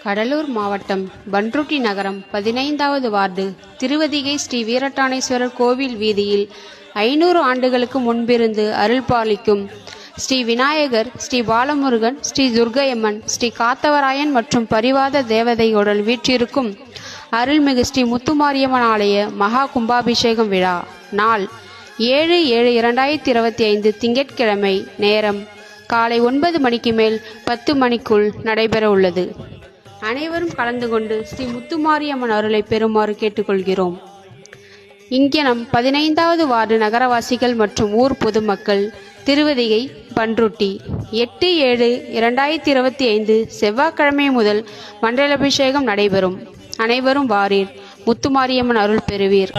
கடலூர் மாவட்டம் பண்ருட்டி நகரம் 15வது வார்டு திருவதிகை ஸ்ரீ வீரட்டானேஸ்வரர் கோவில் வீதியில் 500 ஆண்டுகளுக்கு முன்பிருந்து அருள்பாலிக்கும் ஸ்ரீ விநாயகர், ஸ்ரீ பாலமுருகன், ஸ்ரீ துர்க்கையம்மன், ஸ்ரீ காத்தவராயன் மற்றும் பரிவாத தேவதையுடன் வீற்றிருக்கும் அருள்மிகு ஸ்ரீ முத்துமாரியம்மன் ஆலய மகா கும்பாபிஷேகம் விழா நாள் 7/7/2025 திங்கட்கிழமை. நேரம் காலை 9 மணிக்கு மேல் 10 மணிக்குள் நடைபெற உள்ளது. அனைவரும் கலந்து கொண்டு ஸ்ரீ முத்துமாரியம்மன் அருளை பெறுமாறு கேட்டுக்கொள்கிறோம். இங்கனம் 15வது வார்டு நகரவாசிகள் மற்றும் ஊர் பொதுமக்கள். திருவதிகை, பண்ருட்டி. 8/7/2025 செவ்வாய்க்கிழமை முதல் மண்டலாபிஷேகம் நடைபெறும். அனைவரும் வாரீர், முத்துமாரியம்மன் அருள் பெறுவீர்.